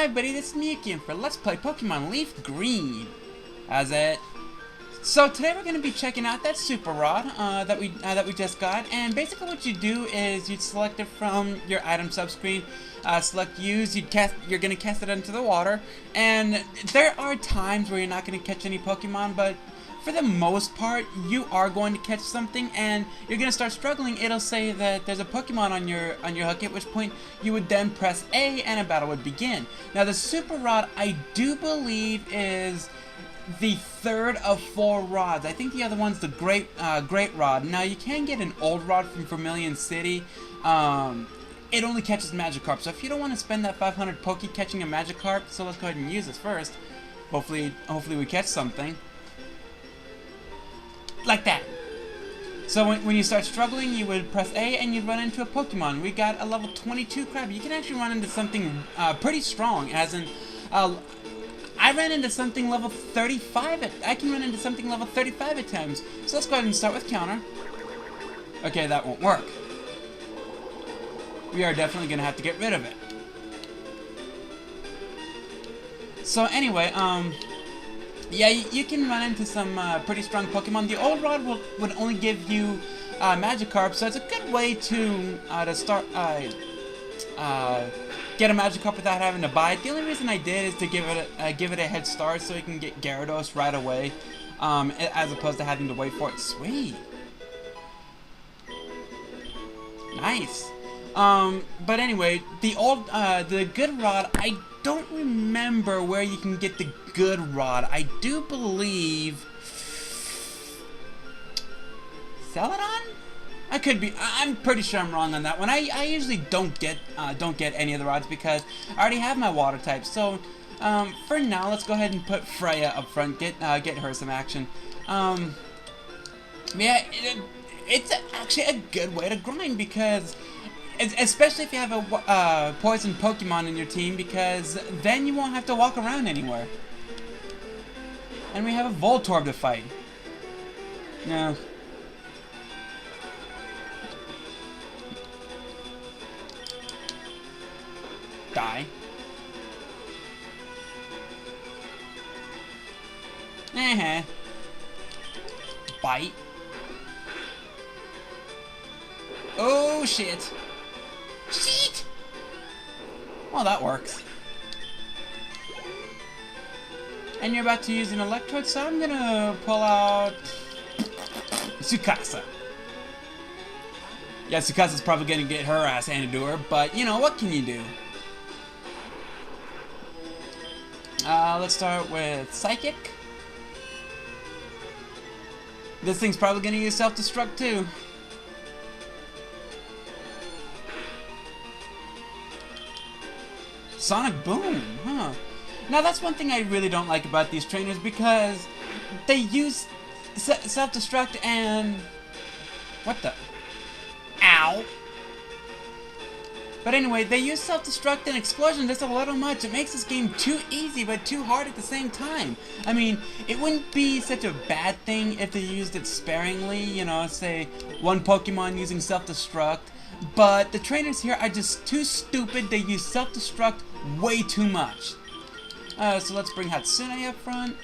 Hi buddy, this is Nidoking for Let's Play Pokemon Leaf Green. How's it? So today we're going to be checking out that Super Rod that we just got, and basically what you do is you select it from your item subscreen, select use, you're going to cast it into the water, and there are times where you're not going to catch any Pokemon, but for the most part, you are going to catch something, and you're going to start struggling. It'll say that there's a Pokemon on your hook, at which point you would then press A and a battle would begin. Now the Super Rod, I do believe, is the third of 4 rods. I think the other one's the Great Rod. Now you can get an old rod from Vermilion City. It only catches Magikarp, so if you don't want to spend that 500 Poke catching a Magikarp, so let's go ahead and use this first. Hopefully we catch something. Like that. So when you start struggling, you would press A and you'd run into a Pokemon. We got a level 22 crab. You can actually run into something pretty strong, as in, I ran into something level 35 I can run into something level 35 at times. So let's go ahead and start with counter. Okay, that won't work. We are definitely going to have to get rid of it. So anyway, yeah, you can run into some pretty strong Pokemon. The old rod would only give you Magikarp, so it's a good way to start get a Magikarp without having to buy it. The only reason I did is to give it a head start, so you can get Gyaradose right away, as opposed to having to wait for it. Sweet, nice. But anyway, the good rod, I don't remember where you can get the good rod. I do believe Celadon? I could be. I'm pretty sure I'm wrong on that one. I usually don't get any of the rods because I already have my water type. So for now, let's go ahead and put Freya up front. Get her some action. Yeah, it's actually a good way to grind, because especially if you have a poison Pokemon in your team, because then you won't have to walk around anywhere. And we have a Voltorb to fight. No. Die. Bite. Oh shit. Shit! Well, that works. And you're about to use an Electrode, so I'm gonna pull out Tsukasa. Yeah, Tsukasa's probably gonna get her ass handed to her, but you know, what can you do? Let's start with Psychic. This thing's probably gonna use Self-Destruct too. Sonic Boom, huh? Now that's one thing I really don't like about these trainers, because they use Self-Destruct and... What the? Ow! But anyway, they use Self-Destruct and Explosion just a little much. It makes this game too easy but too hard at the same time. I mean, it wouldn't be such a bad thing if they used it sparingly, you know, say one Pokemon using Self-Destruct. But the trainers here are just too stupid. They use Self-Destruct way too much. So let's bring Hatsune up front.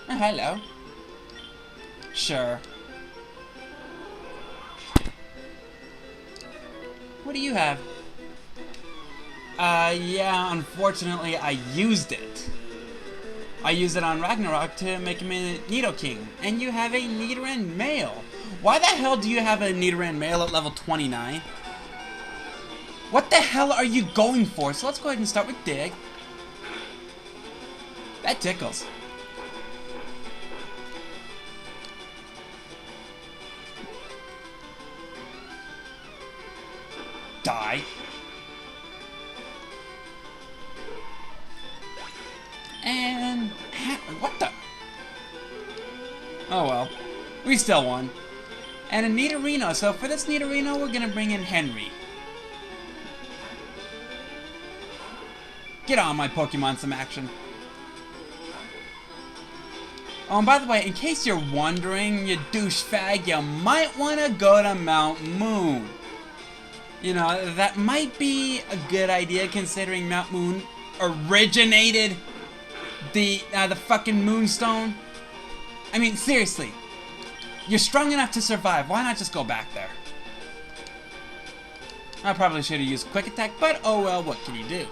Oh, hello. Sure. What do you have? Yeah, unfortunately I used it. I used it on Ragnarok to make him a Nidoking. And you have a Nidoran male. Why the hell do you have a Nidoran male at level 29? What the hell are you going for? So let's go ahead and start with Dig. That tickles. Die. And... what the? Oh well. We still won. And a Nidorino. So for this Nidorino, we're gonna bring in Henri. Get on, my Pokemon, some action. Oh, and by the way, in case you're wondering, you douchebag, you might want to go to Mount Moon. You know, that might be a good idea considering Mount Moon originated the fucking Moonstone. I mean, seriously. You're strong enough to survive. Why not just go back there? I probably should have used Quick Attack, but oh well, what can you do?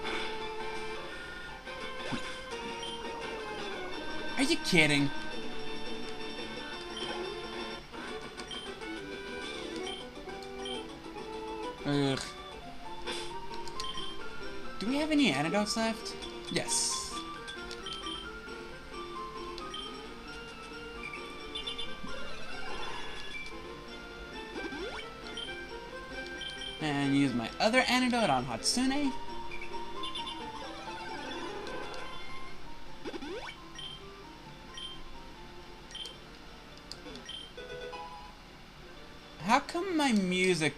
Are you kidding? Ugh. Do we have any antidotes left? Yes. And use my other antidote on Hatsune. How come my music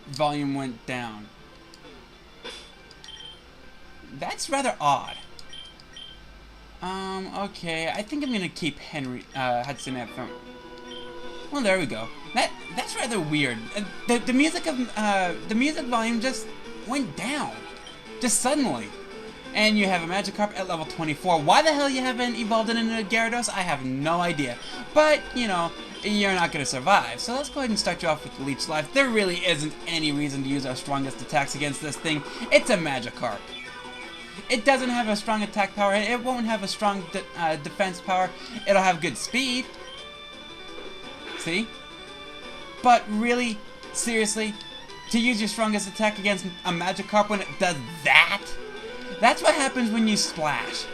volume went down? That's rather odd. Okay, I think I'm gonna keep Henri, Hatsune up front. Well, there we go. That's rather weird. The music volume just went down, just suddenly. And you have a Magikarp at level 24. Why the hell you haven't evolved it into a Gyaradose? I have no idea. But you know, you're not gonna survive. So let's go ahead and start you off with Leech Life. There really isn't any reason to use our strongest attacks against this thing. It's a Magikarp. It doesn't have a strong attack power. It won't have a strong defense power. It'll have good speed. See? But really, seriously, to use your strongest attack against a Magikarp when it does that? That's what happens when you Splash.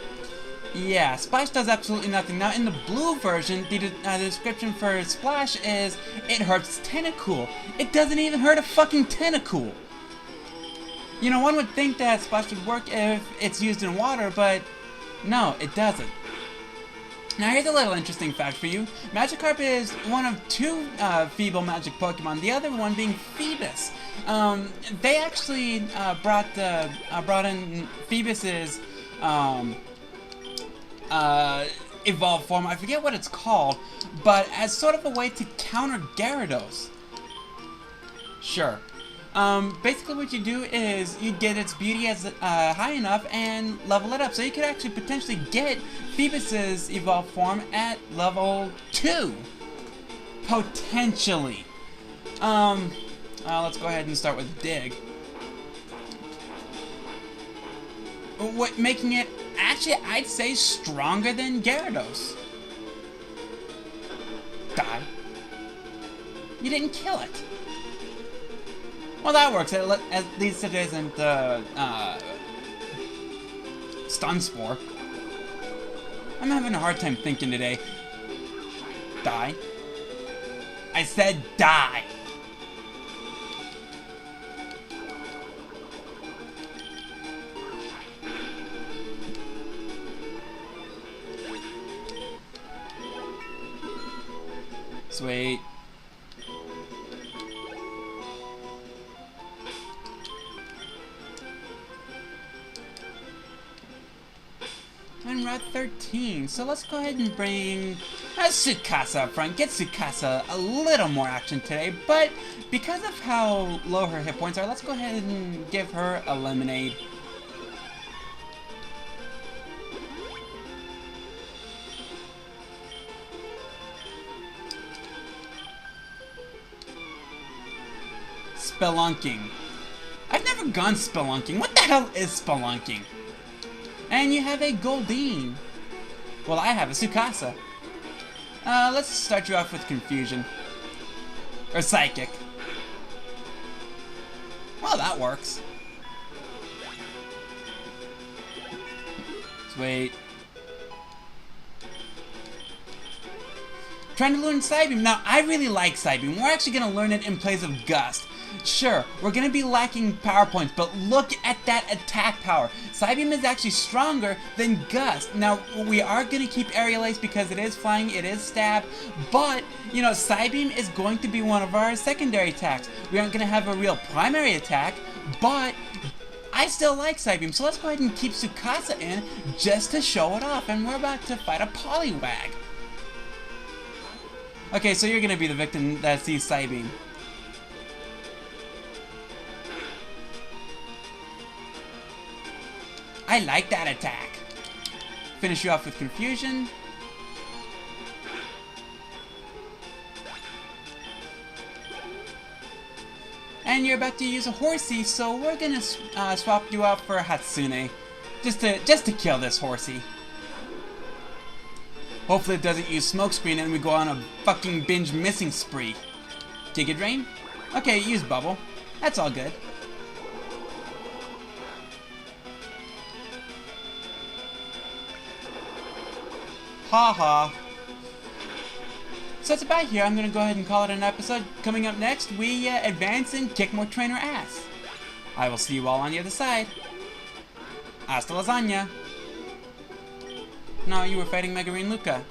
Yeah, Splash does absolutely nothing. Now, in the blue version, the description for Splash is, it hurts Tentacool. It doesn't even hurt a fucking Tentacool. You know, one would think that Splash would work if it's used in water, but no, it doesn't. Now here's a little interesting fact for you. Magikarp is one of two feeble magic Pokemon, the other one being Phoebus. They actually brought in Phoebus's evolved form. I forget what it's called, but as sort of a way to counter Gyarados. Sure. Basically what you do is you get its beauty as high enough and level it up. So you could actually potentially get Phoebus's evolved form at level 2. Potentially. Let's go ahead and start with Dig. What making it actually, I'd say, stronger than Gyarados. Die. You didn't kill it. Well, that works. At least it isn't Stun Spore. I'm having a hard time thinking today. Die. I said die. Sweet. And Route 13, so let's go ahead and bring Tsukasa up front. Get Tsukasa a little more action today, but because of how low her hit points are, let's go ahead and give her a Lemonade. Spelunking. I've never gone spelunking. What the hell is spelunking? And you have a Goldeen. Well, I have a Tsukasa. Let's start you off with Confusion. Or Psychic. Well, that works. Sweet. Trying to learn Psybeam. Now, I really like Psybeam. We're actually going to learn it in place of Gust. Sure, we're going to be lacking power points, but look at that attack power. Psybeam is actually stronger than Gust. Now, we are going to keep Aerial Ace because it is flying, it is stab, but, you know, Psybeam is going to be one of our secondary attacks. We aren't going to have a real primary attack, but I still like Psybeam, so let's go ahead and keep Tsukasa in just to show it off, and we're about to fight a Poliwag. Okay, so you're going to be the victim that sees Psybeam. I like that attack. Finish you off with Confusion. And you're about to use a Horsey, so we're gonna swap you out for a Hatsune. Just to kill this Horsey. Hopefully it doesn't use Smokescreen and we go on a fucking binge missing spree. Giga Drain? Okay, use Bubble. That's all good. Haha. So that's about here. I'm gonna go ahead and call it an episode. Coming up next, we advance and kick more trainer ass. I will see you all on the other side. Hasta lasagna. No, you were fighting Megarine Luca.